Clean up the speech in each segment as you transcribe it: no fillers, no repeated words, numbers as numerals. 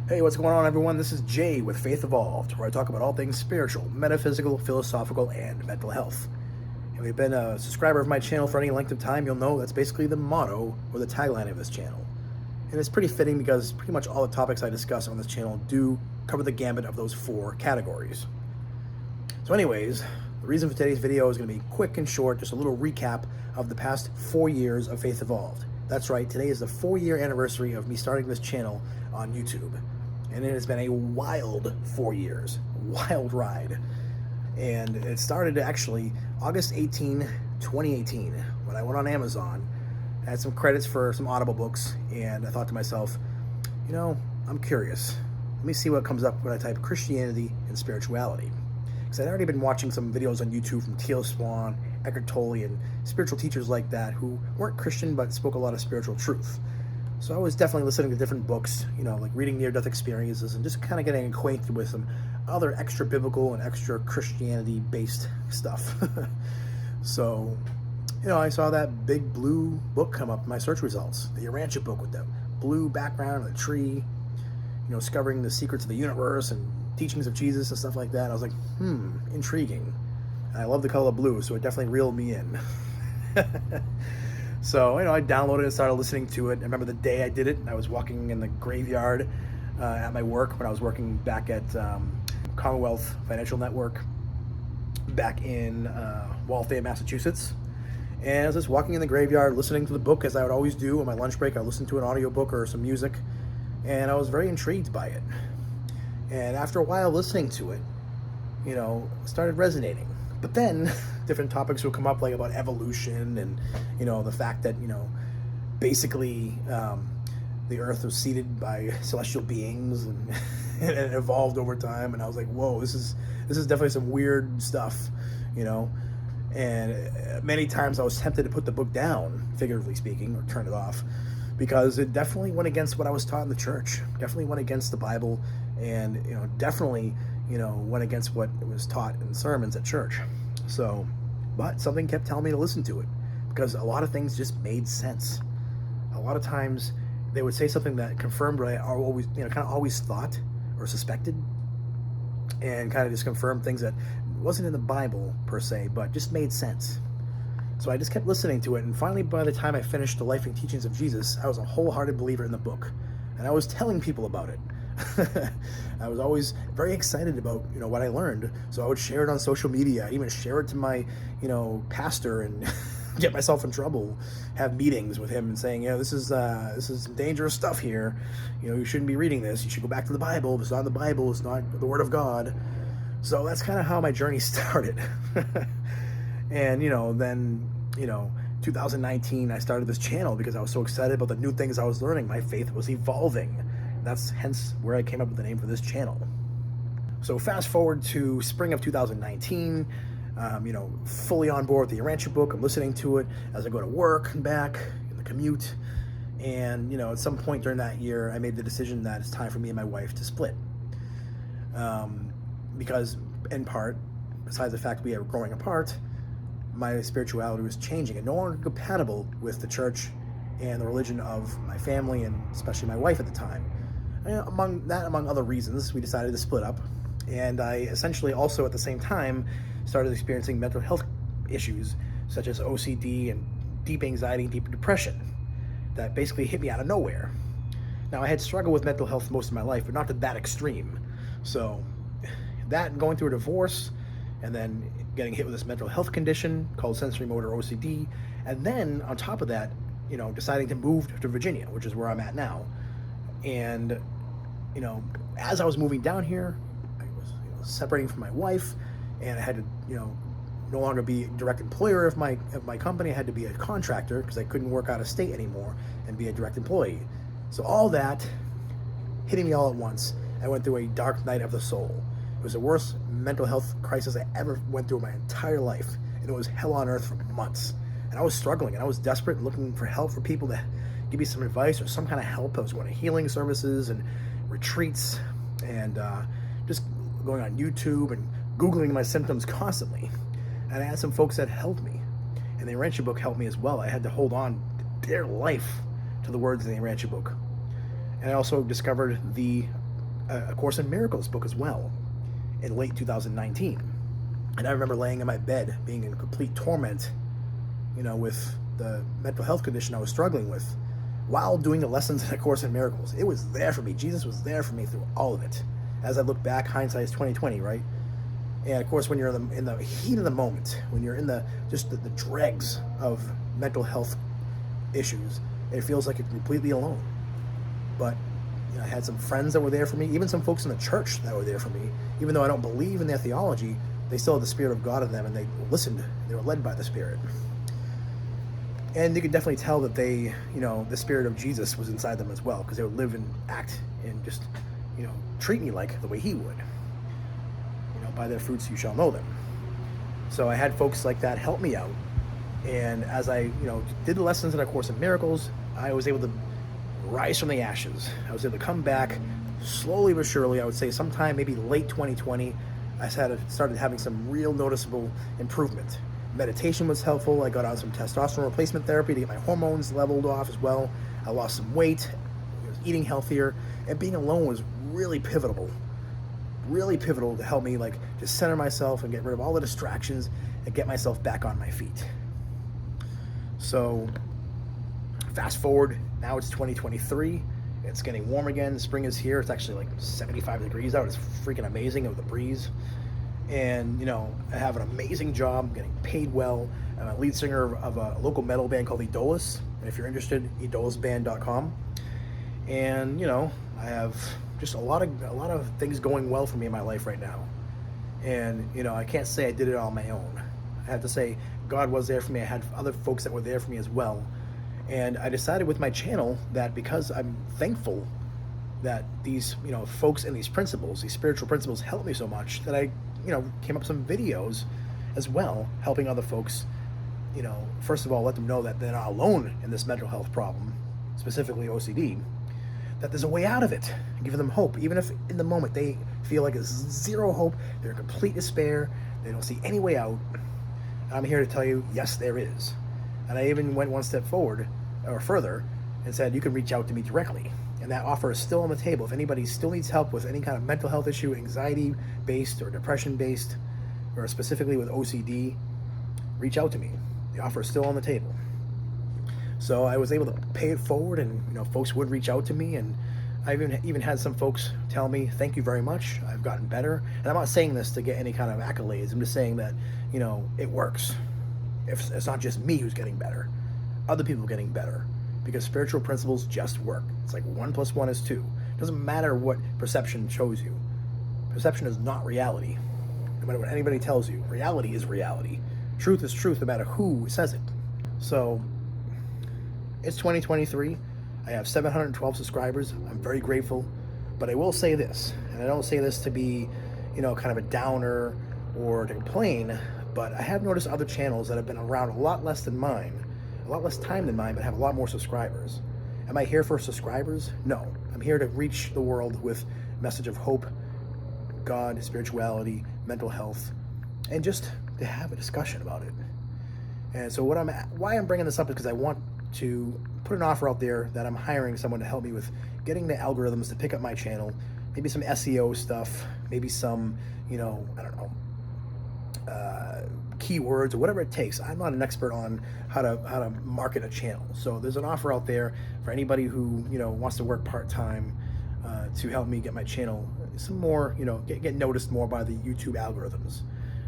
Hey, what's going on, everyone? This is Jay with Faith Evolved, where I talk about all things spiritual, metaphysical, philosophical, and mental health. If you've been a subscriber of my channel for any length of time, you'll know that's basically the motto or the tagline of this channel. And it's pretty fitting because pretty much all the topics I discuss on this channel do cover the gambit of those four categories. So anyways, the reason for today's video is going to be quick and short, just a little recap of the past 4 years of Faith Evolved. That's right, today is the 4-year anniversary of me starting this channel on YouTube. And it has been a wild 4 years, wild ride. And it started actually August 18, 2018, when I went on Amazon, had some credits for some Audible books, and I thought to myself, you know, I'm curious. Let me see what comes up when I type Christianity and spirituality. Because I'd already been watching some videos on YouTube from Teal Swan, Eckhart Tolle, and spiritual teachers like that who weren't Christian but spoke a lot of spiritual truth. So I was definitely listening to different books, you know, like reading near-death experiences and just kind of getting acquainted with some other extra biblical and extra Christianity-based stuff. So, you know, I saw that big blue book come up in my search results, the Urantia book with the blue background and the tree, you know, discovering the secrets of the universe and teachings of Jesus and stuff like that. I was like, intriguing. And I love the color blue, so it definitely reeled me in. So, you know, I downloaded it and started listening to it. I remember the day I did it. I was walking in the graveyard at my work when I was working back at Commonwealth Financial Network back in Waltham, Massachusetts. And I was just walking in the graveyard listening to the book, as I would always do on my lunch break. I listened to an audiobook or some music, and I was very intrigued by it. And after a while listening to it, you know, it started resonating. But then different topics would come up, like about evolution and, you know, the fact that, you know, basically the earth was seeded by celestial beings and, and it evolved over time. And I was like, whoa, this is definitely some weird stuff, you know. And many times I was tempted to put the book down, figuratively speaking, or turn it off, because it definitely went against what I was taught in the church. Definitely went against the Bible, and, you know, definitely, you know, went against what was taught in sermons at church. So, but something kept telling me to listen to it, because a lot of things just made sense. A lot of times they would say something that confirmed what I always, you know, kind of always thought or suspected, and kind of just confirmed things that wasn't in the Bible per se, but just made sense. So I just kept listening to it, and finally, by the time I finished The Life and Teachings of Jesus, I was a wholehearted believer in the book, and I was telling people about it. I was always very excited about, you know, what I learned, so I would share it on social media. I'd even share it to my, you know, pastor and get myself in trouble, have meetings with him and saying, yeah, this is some dangerous stuff here. You know, you shouldn't be reading this. You should go back to the Bible. If it's not in the Bible, it's not the Word of God. So that's kind of how my journey started. And, you know, then, you know, 2019, I started this channel because I was so excited about the new things I was learning. My faith was evolving. That's hence where I came up with the name for this channel. So fast forward to spring of 2019, you know, fully on board with the Urantia book. I'm listening to it as I go to work and back in the commute. And, you know, at some point during that year, I made the decision that it's time for me and my wife to split. Because, in part, besides the fact we are growing apart, my spirituality was changing and no longer compatible with the church and the religion of my family, and especially my wife at the time. And among other reasons, we decided to split up. And I essentially also at the same time started experiencing mental health issues such as OCD and deep anxiety and deep depression that basically hit me out of nowhere. Now, I had struggled with mental health most of my life, but not to that extreme. So that and going through a divorce, and then getting hit with this mental health condition called sensory motor OCD, and then on top of that, you know, deciding to move to Virginia, which is where I'm at now. And, you know, as I was moving down here, I was, you know, separating from my wife, and I had to, you know, no longer be a direct employer of my company. I had to be a contractor because I couldn't work out of state anymore and be a direct employee. So all that hitting me all at once, I went through a dark night of the soul. It was the worst mental health crisis I ever went through in my entire life, and it was hell on earth for months. And I was struggling, and I was desperate and looking for help, for people to give me some advice or some kind of help. I was going to healing services and retreats, and just going on YouTube and Googling my symptoms constantly. And I had some folks that helped me, and the Urantia book helped me as well. I had to hold on dear life to the words in the Urantia book. And I also discovered the A Course in Miracles book as well in late 2019. And I remember laying in my bed being in complete torment, with the mental health condition I was struggling with while doing the lessons in A Course in Miracles. It was there for me. Jesus was there for me through all of it. As I look back, hindsight is 2020, right? And of course, when you're in the heat of the moment, when you're in the dregs of mental health issues, it feels like you're completely alone. But I had some friends that were there for me, even some folks in the church that were there for me. Even though I don't believe in their theology, they still had the Spirit of God in them, and they listened. They were led by the Spirit. And you could definitely tell that they, the Spirit of Jesus was inside them as well, because they would live and act and just, treat me like the way He would. By their fruits you shall know them. So I had folks like that help me out. And as I, did the lessons in A Course in Miracles, I was able to rise from the ashes. I was able to come back slowly but surely. I would say sometime maybe late 2020, I started having some real noticeable improvement. Meditation was helpful. I got on some testosterone replacement therapy to get my hormones leveled off as well. I lost some weight. I was eating healthier. And being alone was really pivotal to help me just center myself and get rid of all the distractions and get myself back on my feet. So fast forward, now it's 2023. It's getting warm again. Spring is here. It's actually 75 degrees out. It's freaking amazing with the breeze. And, I have an amazing job. I'm getting paid well. I'm a lead singer of a local metal band called Edolus. And if you're interested, edolusband.com. And, I have just a lot of things going well for me in my life right now. And, I can't say I did it on my own. I have to say God was there for me. I had other folks that were there for me as well. And I decided with my channel that because I'm thankful that these, folks and these principles, these spiritual principles helped me so much, that I, came up with some videos as well, helping other folks, first of all, let them know that they're not alone in this mental health problem, specifically OCD, that there's a way out of it, and giving them hope, even if in the moment they feel like there's zero hope, they're in complete despair, they don't see any way out. I'm here to tell you, yes, there is. And I even went one step forward, or further, and said, you can reach out to me directly. And that offer is still on the table. If anybody still needs help with any kind of mental health issue, anxiety-based or depression-based, or specifically with OCD, reach out to me. The offer is still on the table. So I was able to pay it forward, and folks would reach out to me, and I even had some folks tell me, thank you very much, I've gotten better. And I'm not saying this to get any kind of accolades. I'm just saying that, it works. If it's not just me who's getting better, other people are getting better, because spiritual principles just work. It's like 1 + 1 is 2. It doesn't matter what perception shows you. Perception is not reality. No matter what anybody tells you, reality is reality. Truth is truth, no matter who says it. So it's 2023. I have 712 subscribers. I'm very grateful. But I will say this, and I don't say this to be, kind of a downer or to complain, but I have noticed other channels that have been around a lot less than mine, a lot less time than mine, but have a lot more subscribers. Am I here for subscribers? No. I'm here to reach the world with a message of hope, God, spirituality, mental health, and just to have a discussion about it. And so why I'm bringing this up is because I want to put an offer out there that I'm hiring someone to help me with getting the algorithms to pick up my channel, maybe some SEO stuff, maybe some, keywords or whatever it takes. I'm not an expert on how to market a channel. So there's an offer out there for anybody who, wants to work part-time to help me get my channel some more, get noticed more by the YouTube algorithms.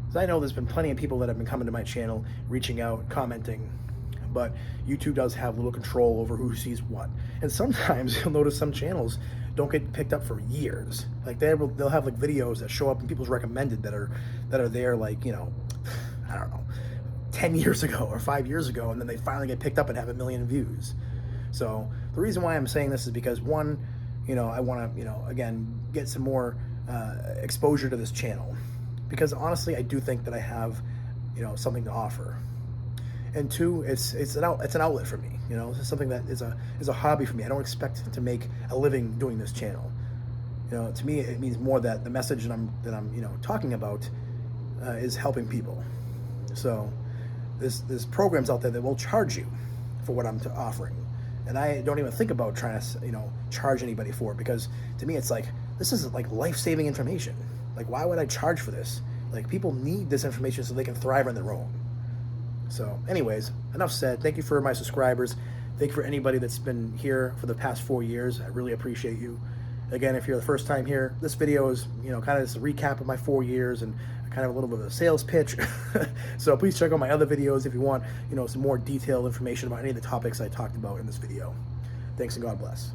Because I know there's been plenty of people that have been coming to my channel, reaching out, commenting, but YouTube does have little control over who sees what. And sometimes you'll notice some channels don't get picked up for years. They'll have videos that show up in people's recommended that are there I don't know, 10 years ago or 5 years ago, and then they finally get picked up and have 1 million views. So the reason why I'm saying this is because, one, I want to, again, get some more exposure to this channel, because honestly, I do think that I have, something to offer. And two, it's an outlet for me. It's something that is a hobby for me. I don't expect to make a living doing this channel. To me, it means more that the message that I'm talking about is helping people. So there's programs out there that will charge you for what I'm offering, and I don't even think about trying to charge anybody for it, because to me it's like this is like life-saving information. Like, why would I charge for this? Like, people need this information so they can thrive on their own. So anyways, enough said. Thank you for my subscribers. Thank you for anybody that's been here for the past 4 years. I really appreciate you. Again, if you're the first time here, this video is, you know, kind of just a recap of my 4 years and kind of a little bit of a sales pitch. So please check out my other videos if you want, you know, some more detailed information about any of the topics I talked about in this video. Thanks and God bless.